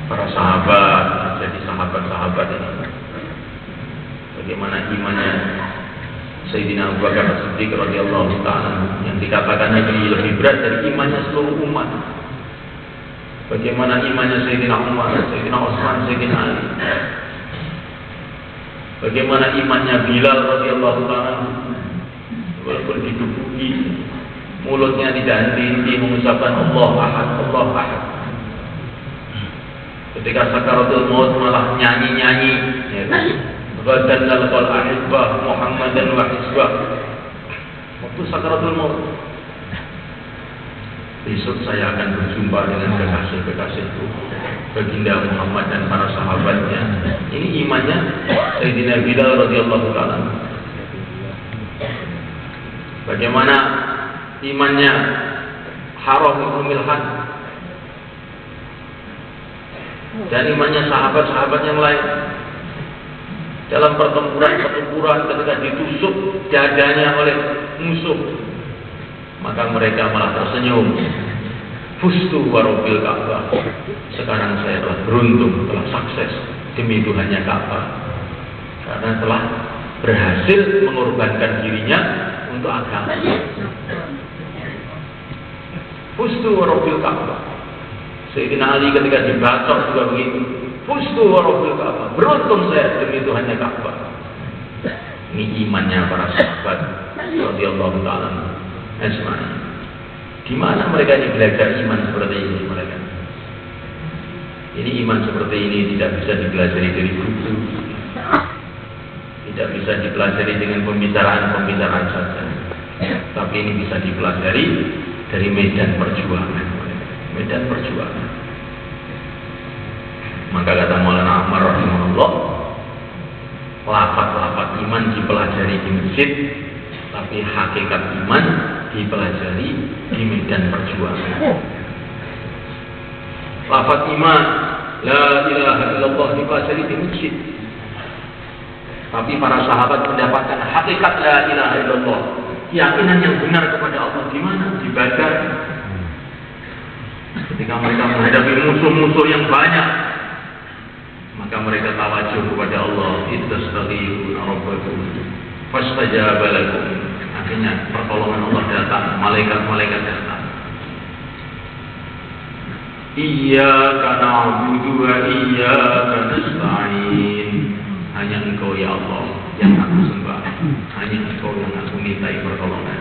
Para sahabat, jadi sahabat-sahabat ini, bagaimana imannya Sayyidina Abu Bakar As-Siddiq radhiyallahu ta'ala, yang dikatakan lebih berat dari imannya seluruh umat. Bagaimana imannya Sayyidina Umar, Sayyidina Utsman, Sayyidina Ali. Bagaimana imannya Bilal radhiyallahu ta'ala, walaupun diduduki, mulutnya tidak henti-henti mengucapkan Allah Ahad, Allah Ahad. Ketika sakaratul maut malah nyanyi-nyanyi, Ghadan lalqal ahibbah Muhammadan wa hizbah. Waktu sakaratul maut, besok saya akan berjumpa dengan kekasih-kekasihku, Baginda Muhammad dan para sahabatnya. Ini imannya Sayyidina Bilal radhiyallahu ta'ala. Bagaimana imannya Haram ibn Milhan dan imannya sahabat-sahabat yang lain dalam pertempuran ketika ditusuk dadanya oleh musuh, maka mereka malah tersenyum. Fustu warobil Ka'bah, sekarang saya telah beruntung, telah sukses demi Tuhannya Ka'bah, karena telah berhasil mengorbankan dirinya untuk agama. Fustu warobil Ka'bah. Sayyidina Ali ketika dibacok juga begitu. Fustu warobil Ka'bah, beruntung saya demi Tuhannya Ka'bah. Ini imannya para sahabat radhiyallahu ta'ala ajma'in. Di mana mereka ini belajar iman seperti ini mereka? Ini iman seperti ini tidak bisa dipelajari dari buku, tidak bisa dipelajari dengan pembicaraan-pembicaraan saja, tapi ini bisa dipelajari dari medan perjuangan. Medan perjuangan. Maka kata Maulana Ahmad rahimahullah, lafaz-lafaz iman dipelajari di masjid, tapi hakikat iman dipelajari di medan perjuangan. Lafaz iman, la ilaha illallah dipelajari di masjid. Tapi para sahabat mendapatkan hakikat la ilaha illallah, keyakinan yang benar kepada Allah di mana? Di Badar. Ketika mereka menghadapi musuh-musuh yang banyak, maka mereka tawajuh kepada Allah, istaghfiru rabbakum fastajaba lakum. Akhirnya pertolongan Allah datang, malaikat-malaikat datang. Iyyaka na'budu wa iyyaka nasta'in. Hanya Engkau ya Allah yang aku sembah, hanya Engkau yang aku mintai pertolongan.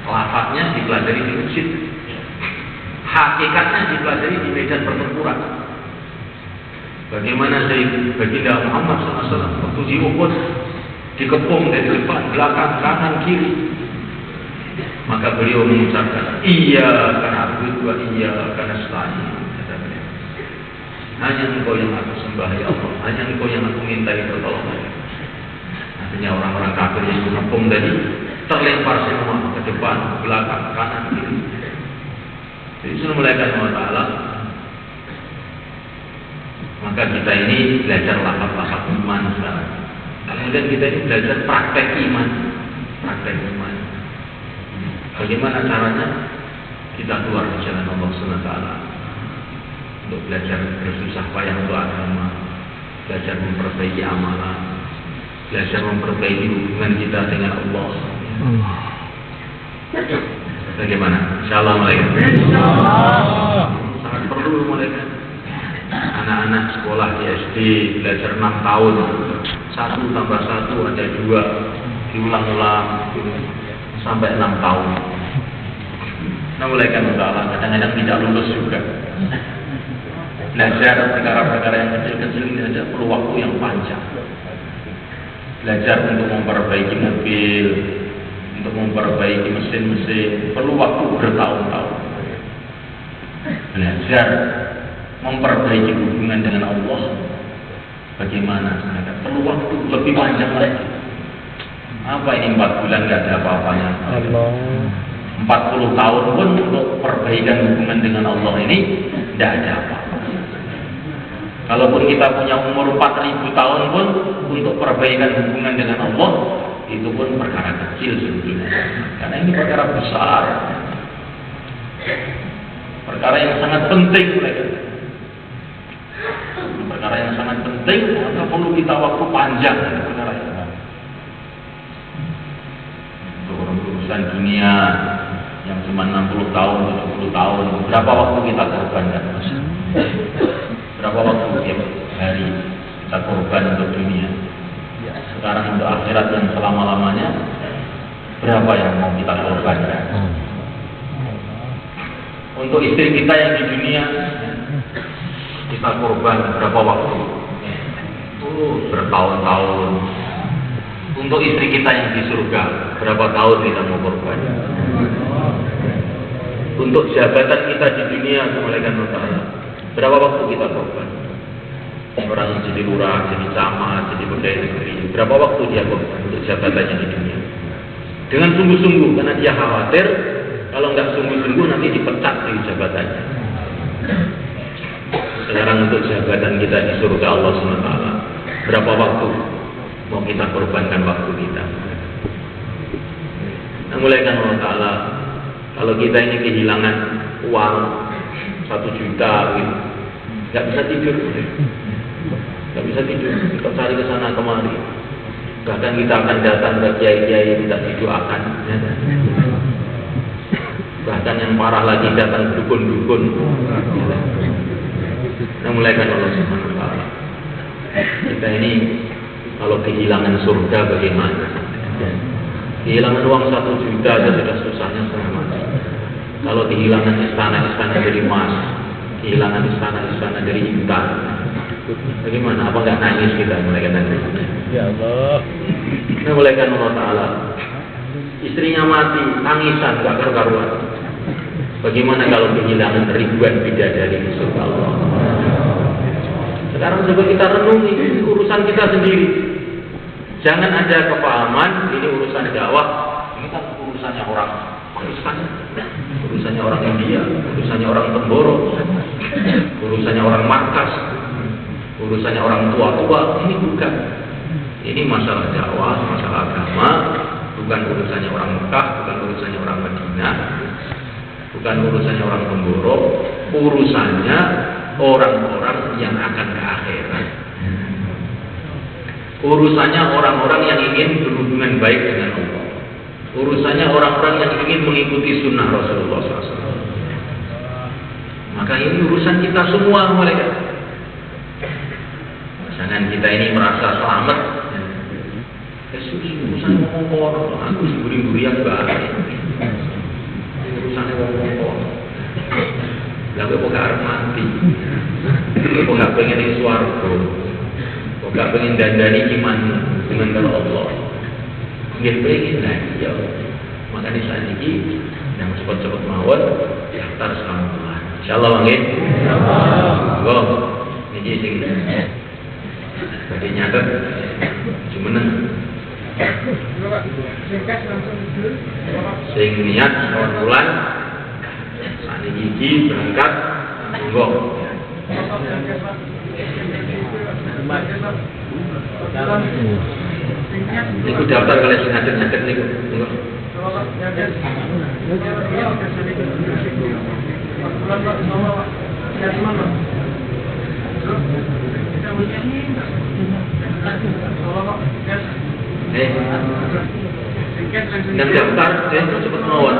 Lafaznya dipelajari di masjid, hakikatnya dipelajari di medan pertempuran. Bagaimana baginda Muhammad SAW waktu di Uhud dikepung dari depan, belakang, kanan, kiri, maka beliau mengucapkan iyyaka na'budu wa iyyaka nasta'in. Hanya Engkau yang aku sembah ya Allah, hanya Engkau yang aku mintai pertolongan. Artinya orang-orang kafir yang dikepung tadi terlempar semua ke depan, belakang, kanan, kiri. Jadi Bismillahirrahmanirrahim Allah Ta'ala. Maka kita ini belajar lafaz-lafaz iman sekarang. Kemudian kita ini belajar praktek iman. Praktek iman. Bagaimana caranya? Kita keluar di jalan Allah SWT untuk belajar bersusah payah untuk agama, belajar memperbaiki amalan, belajar memperbaiki hubungan kita dengan Allah. Bagaimana? Insyaallah mereka. Sangat perlu mereka. Anak-anak sekolah di SD belajar 6 tahun, 1 tambah 1 ada 2, diulang-ulang sampai 6 tahun. Nah, mulai kan kadang-kadang tidak lulus juga. Belajar perkara-perkara yang kecil-kecil ini saja perlu waktu yang panjang. Belajar untuk memperbaiki mobil, untuk memperbaiki mesin-mesin, perlu waktu bertahun-tahun. Belajar memperbaiki hubungan dengan Allah, bagaimana? Perlu waktu lebih panjang lagi. Apa ini 4 bulan nggak ada apa-apanya? 40 tahun pun untuk perbaikan hubungan dengan Allah ini tidak ada apa-apa. Kalaupun kita punya umur 4.000 tahun pun untuk perbaikan hubungan dengan Allah itu pun perkara kecil sebetulnya. Karena ini perkara besar, perkara yang sangat penting mereka. Perkara yang sangat penting, maka perlu kita waktu panjang perkara itu. Untuk urusan dunia yang cuma 60 tahun, 70 tahun, berapa waktu kita korbankan? Berapa waktu tiap hari kita korban untuk dunia? Sekarang untuk akhirat yang selama-lamanya, berapa yang mau kita korbankan? Untuk istri kita yang di dunia, kita korban berapa waktu? Bertahun-tahun. Untuk istri kita yang di surga, berapa tahun kita mau korban? Untuk jabatan kita di dunia, Subhanahu wa ta'ala, berapa waktu kita korban? Orang yang jadi lurah, jadi camat, jadi pegawai negeri, berapa waktu dia korban untuk jabatannya di dunia? Dengan sungguh-sungguh, karena dia khawatir kalau nggak sungguh-sungguh nanti dipecat dari jabatannya. Sekarang untuk jabatan kita di surga Allah SWT, berapa waktu mau kita korbankan waktu kita? Nah, mulai kan Allah Ta'ala, kalau kita ini kehilangan uang 1 juta gitu, nggak bisa tidur, nggak bisa tidur, kita cari ke sana kemari, bahkan kita akan datang ke kiai-kiai minta didoakan, ya. Bahkan yang parah lagi datang dukun-dukun. Nah, mulai kan Allah Subhanahu wa ta'ala, kita ini kalau kehilangan surga bagaimana? Kehilangan uang 1 juta aja sudah susahnya setengah mati. Kalau kehilangan istana-istana dari emas, kehilangan istana-istana dari intan, bagaimana? Apa nggak nangis kita mulai kan nangis? Ya Allah. Nah, mulai kan Allah Ta'ala, istrinya mati, tangisan nggak karu-karuan. Bagaimana kalau kehilangan ribuan bidadari di surga Allah? Sekarang coba kita renungi, ini urusan kita sendiri. Jangan ada kepahaman ini urusan dakwah, ini kan urusannya orang urusannya orang India, urusannya orang Temboro, urusannya orang Markas, urusannya orang tua-tua. Ini bukan. Ini masalah dakwah, masalah agama, bukan urusannya orang Mekah, bukan urusannya orang Madinah, bukan urusannya orang Temboro, urusannya orang-orang yang akan ke akhirat. Urusannya orang-orang yang ingin berhubungan baik dengan Allah. Urusannya orang-orang yang ingin mengikuti sunnah Rasulullah SAW. Maka ini urusan kita semua mereka. Jangan kita ini merasa selamat. Urusan ngomong, aku semburi-burian banget. Urusannya ngomong. Lalu kok gak harus mati. Kok gak pengen di swarga. Kok gak pengen dandani iman dengan kalau Allah. Nggak pengen lah, ya. Makanya saat ini yang cepat-cepat mawon daftar sekarang. Insyaallah bang, insyaallah. Ini sing tadi nyatet, cuman sing niat awal bulan saat ini berangkat, monggo. Niku daftar kali sing ngadeg-ngadeg niku. Dan daftar, cepat mawon.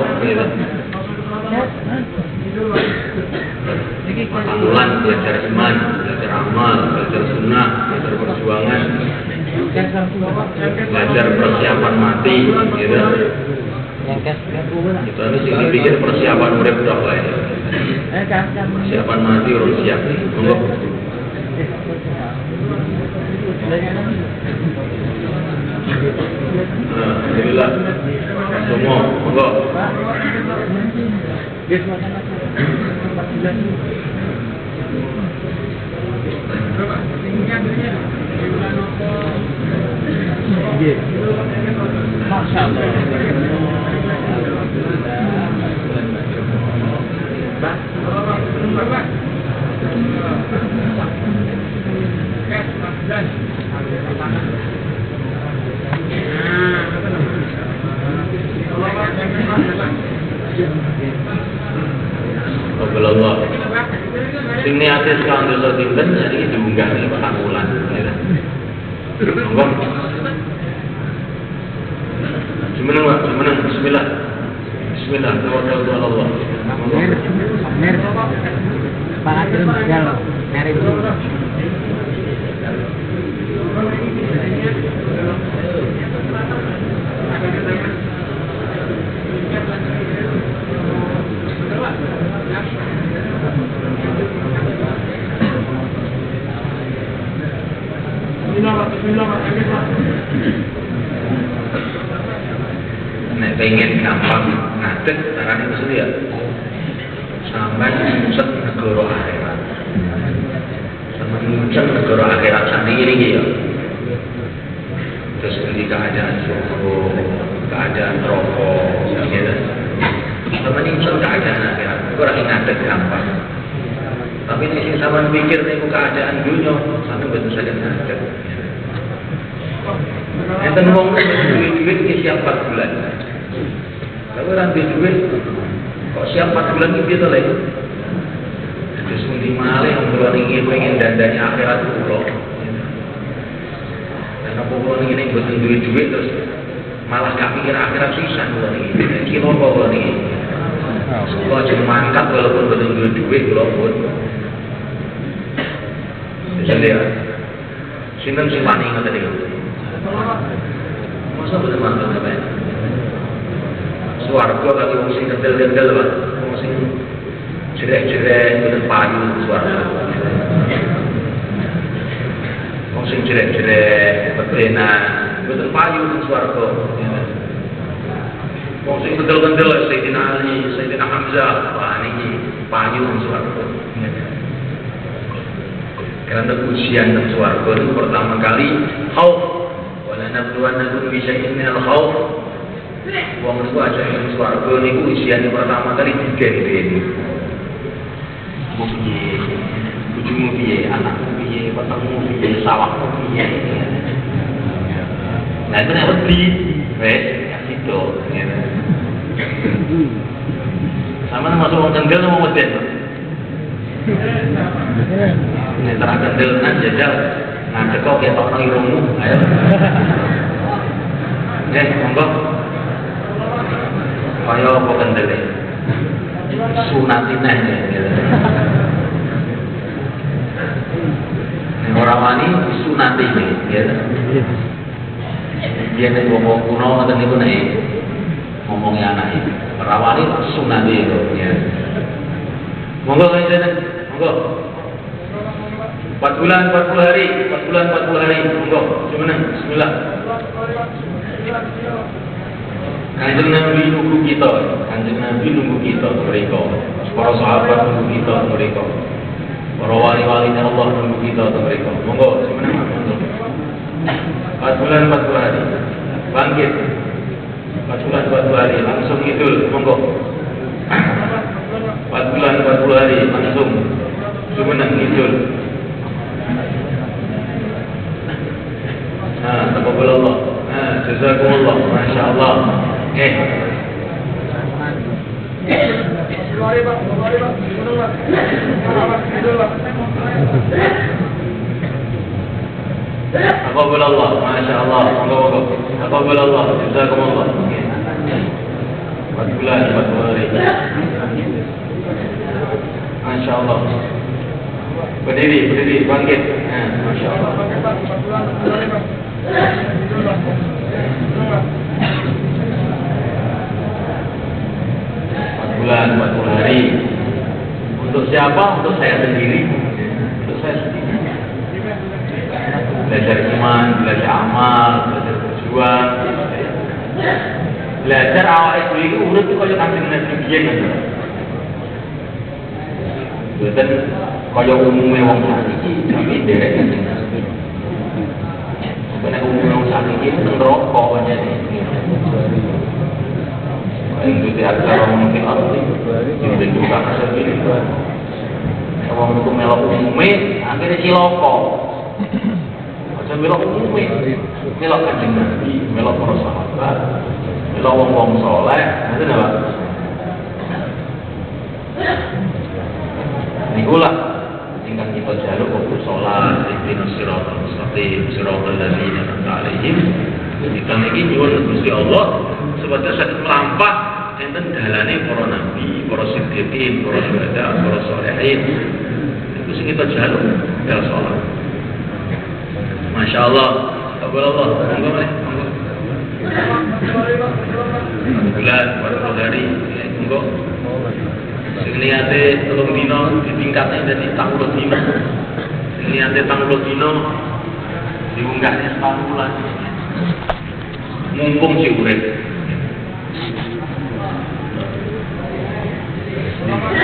Bulan belajar iman, belajar amal, belajar sunnah, belajar perjuangan, belajar persiapan mati, gitu. Itu harus dipikir persiapan urip tok wae. Persiapan mati urus siap. Monggo. Alhamdulillah. Semua, monggo. Masya Allah. Allah. Sing niate sekang dosa dinten jadi diunggah ning pangkulan. Monggo. Jumeneng, Pak, jumeneng. Bismillah. Bismillah. Tawakkaltu ala Allah. Mir. Pangatur gal. Nari dulu. Nek pengen gampang ngadeg carane mesti ya sampai muncul negara akhirat. Sampai muncul negara akhirat sendiri ya. Terus di keadaan suhu, keadaan rokok, gitu. Sampai muncul keadaan akhirat, kurang ngadeg gampang. Tapi ini sama pikir nih keadaan dunia, sampai betul saja ngadeg. Enten wong duit ki siap 4 bulan. Tapi orang duit kok siap 4 bulan iki piye to lek? Terus muni malih kula niki pengen dandani akhirat kula. Dan apa kula niki mboten duit terus malah gak pikir akhirat sisan kula niki. Iki lho kula niki. Kula aja mangkat walaupun mboten duit kula pun. Jadi ya. Sinten sing wani ngoten niku? Masa bener mantap sampai suarga kali wong sing kendel-kendel Pak, wong sing jerek-jerek bener payu suarga. Wong sing jerek-jerek betenan bener payu suarga. Wong sing kendel-kendel Sayyidina Ali, Sayyidina Hamzah, wah niki payu suarga. Karena ujian dan suarga itu pertama kali khauf. Nabluwannakum bi syai'in minal khauf Wong niku aja ing swarga niku isiane pertama kali digenteni. Piye? Bojomu piye? Anakmu piye? Wetengmu piye? Sawahmu piye? Nah, itu nek wedi, wis sido ngene. Sama masuk wong kendel mau wedi. Nek terang kendel nang jajal ngadeg kok ketokno irungmu. Ayo. Monggo. Kaya apa kendele? Sunatineh gitu. Nek ora wani sunati gitu. Dia nek ngomong kuno ngoten niku nek ngomongnya anak iki. Ora wani sunati itu ya. Monggo kanjeng, monggo. 4 bulan 40 hari, 4 bulan 40 hari. Monggo, cuman bismillah. Kanjeng Nabi nunggu kita, Kanjeng Nabi nunggu kita mereka. Para sahabat nunggu kita mereka. Para wali-wali Allah nunggu kita mereka. Monggo, sebenarnya monggo. 4 bulan 40 hari. Bangkit. 4 bulan 40 hari langsung idul, monggo. 4 bulan 40 hari langsung sebenarnya idul. Taqabbalallah. Jazakumullah. Masyaallah. Taqabbalallah. Masyaallah. Monggo. Taqabbalallah. Jazakumullah. 4 bulan 40 hari. Masyaallah. Berdiri, bangkit. Masyaallah. 4 bulan 40 hari. Untuk siapa? Untuk saya sendiri. Untuk saya sendiri. Belajar iman, belajar amal, belajar berjuang. Belajar awake dhewe iku urip kaya Kanjeng Nabi biyen kan. Boten kaya umume wong sakniki, tapi derek Kanjeng Nabi. Nek umume wong sakniki nang neraka pancene. Itu tidak ada mungkin arti jadi juga kasar gini kalau untuk melok umumnya akhirnya ciloko aja melok umumnya melok Kanjeng Nabi melok para sahabat melok wong soleh itu apa nikulah tinggal kita jaluk untuk sholat ihdina siratal mustaqim siratal ladzina an'amta 'alaihim kita niki nyuwun Gusti Allah supaya saged melampah enten dalane para nabi, para siddiqin, para syuhada, para sholihin. Itu sing kita jaluk ya salat. Masyaallah. Taqabbalallah. Monggo Mas. Bulan 40 hari. Monggo. Sing niate 3 dina ditingkatne dadi 30 dina. Sing niate 30 dina diunggahne setahun bulan. Mumpung si urip.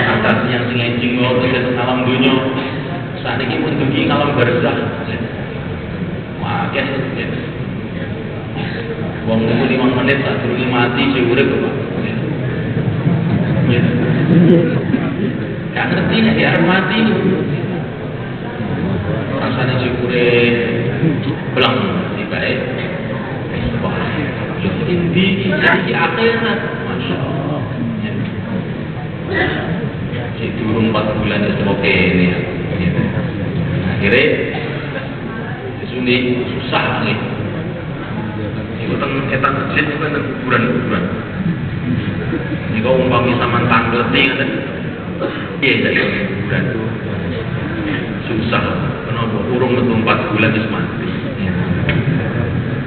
Atas yang sengaja ngotot ke alam dunia saat ini pun pergi alam barzah makin wong nunggu 5 menit tak turun mati si urip kok gak ngerti nek arep mati rasane si urip belang tibae wah yo inti iki akhirat masyaallah si turun 4 bulan itu oke ini gitu. Akhirnya disuni susah nih itu etan masjid itu kan kuburan ini kau umpami sama tanggal tinggi kan iya jadi kuburan susah kenapa urung itu 4 bulan itu mati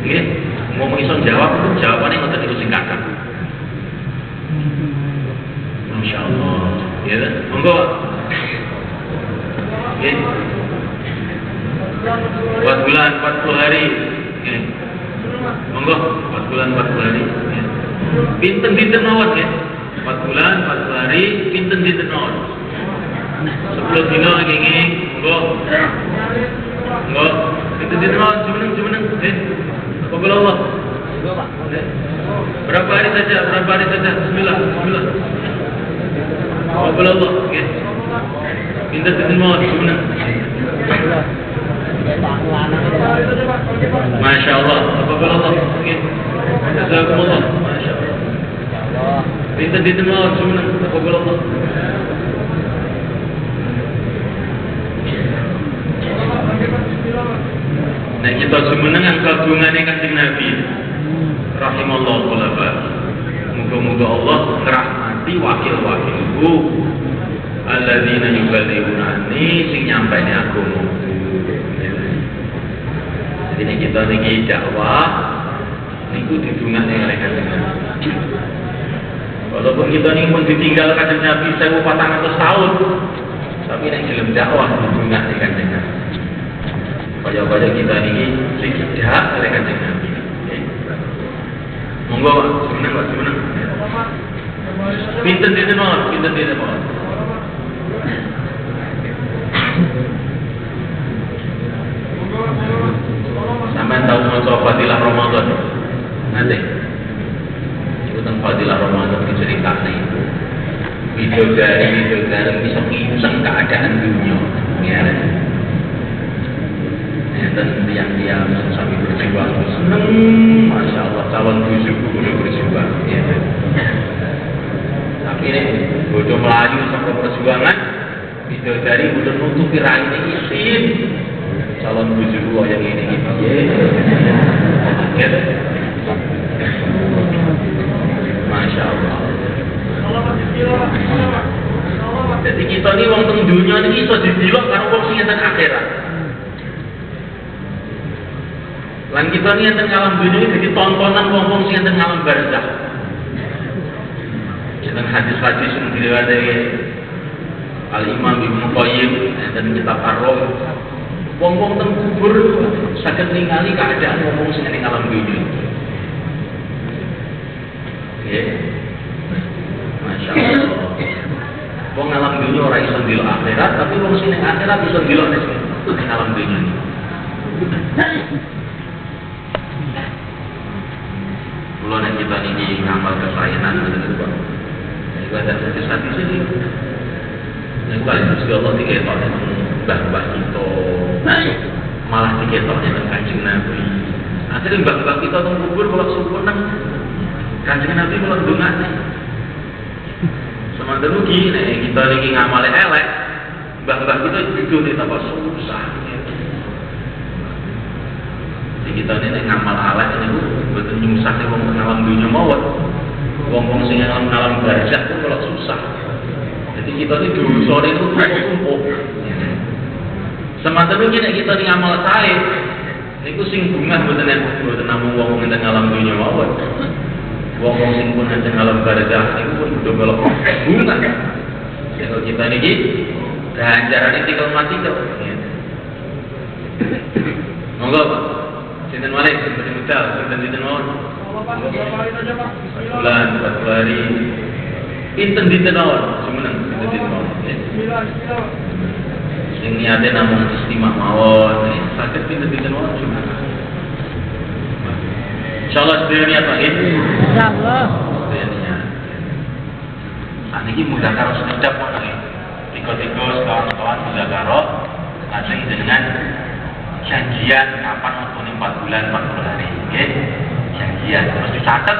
ini ngomong iso jawab jawabannya ngoten itu singkatan Masya Allah ya monggo ya 4 bulan 40 hari ya. Monggo 4 bulan 40 hari ya. Pinten mawon ya 4 bulan 40 hari pinten mawon 10 dina ngene monggo pinten mawon jumeneng ya Taqabbalallah berapa hari saja, berapa hari saja. Bismillah, bismillah. Alhamdulillah, oke. Pinter semua, gimana? Masya Allah, alhamdulillah, oke. Jazakumullah, masya Allah. Pinter semua, gimana? Alhamdulillah. Nah kita semenang yang kagungannya Kanjeng Nabi rahimallahu khulafa. Moga-moga Allah ngrahmati wakil-wakilku alladzina yuballighuna anni sing nyampaini agama. Jadi kita niki dakwah niku didungakne oleh Kanjeng Nabi. Walaupun kita ini pun ditinggal Kanjeng Nabi 1400 tahun, tapi nek gelem dakwah didungakne Kanjeng Nabi. Kaya-kaya kita ini tidak oleh Kanjeng Nabi. Monggo Pak, semenang Pak, semenang. Pinten mawon, pinten mawon. Sampai tahu maca Fadilah Ramadan. Nanti. Itu tentang Fadilah Ramadan diceritakan itu. Bidadari bisa nginseng keadaan dunia. Ya. Dan tiang-tiang sampai berjuang seneng, masya Allah calon bujuku udah berjuang. Ya. Tapi ini bodoh Melayu sampai perjuangan, bidadari udah nutupi raine isin. Calon bujuku yang ini ya. Masya Allah. Jadi kita ini wong teng dunia ini iso didelok karo wong sing enten akhirat. Lan kita ni enten alam dunia ini jadi tontonan wong-wong sing enten alam barzakh. Enten hadis-hadis yang diriwayatkan Al-Imam Ibnu Qayyim dan kitab Ar-Ruh. Wong-wong teng kubur saged ningali keadaan wong-wong sing enten alam dunia. Nggih. Masya Allah. Wong alam dunia ora iso ndelok akhirat, tapi wong sing ning akhirat iso ndelok ning alam dunia ini. Kalau nek kita ini ngamal kesayangan betul Pak. Itu ada hadis-hadis ini. Yang paling mesti Allah diketok mbah-mbah kita. Malah diketoknya tentang Kanjeng Nabi. Akhirnya mbah-mbah kita teng kubur kalau syukur nang Kanjeng Nabi kalau ndongane. Semanten ugi nek kita niki ngamale elek, mbah-mbah kita juga tambah susah. Kita ini ngamal alat ini betul nyusah nih wong alam dunia mawon, wong sing alam barzakh pun kalau susah. Jadi kita ini dulu sore itu tumpuk. Sementara kita ini ngamal sae, niku sing bungah betul namung wong enten alam dunia mawon. Wong sing pun enten alam barzakh niku pun udah belok bunga. Kalau kita ini ganjaran tinggal mati kok. Monggo Pak. Sinten malih sinten mutal, sinten mawon. Bulan 4 hari. Pinten dinten mawon, semeneng pinten dinten mawon. Sing niate namung istimewa mawon, saged pinten dinten mawon semeneng. Insyaallah sedaya niat Pak nggih. Insyaallah. Sedaya niat. Saniki mudah karo sedap kok nggih. Tiga-tiga kawan-kawan mudah karo lajeng jenengan janjian kapan waktu 4 bulan 40 hari, oke? Janjian terus dicatat.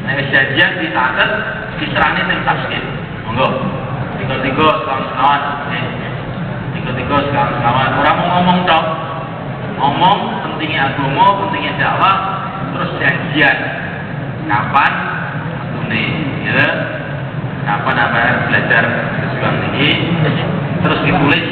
Nah, janjian dicatat, diserahnya tim taskin. Monggo. Tiga-tiga kawan-kawan, oke? Tiga-tiga kawan-kawan. Orang mau ngomong dong, ngomong pentingnya agama, pentingnya dakwah, terus janjian kapan waktu nih, ya? Kapan apa belajar berjuang ini, terus ditulis.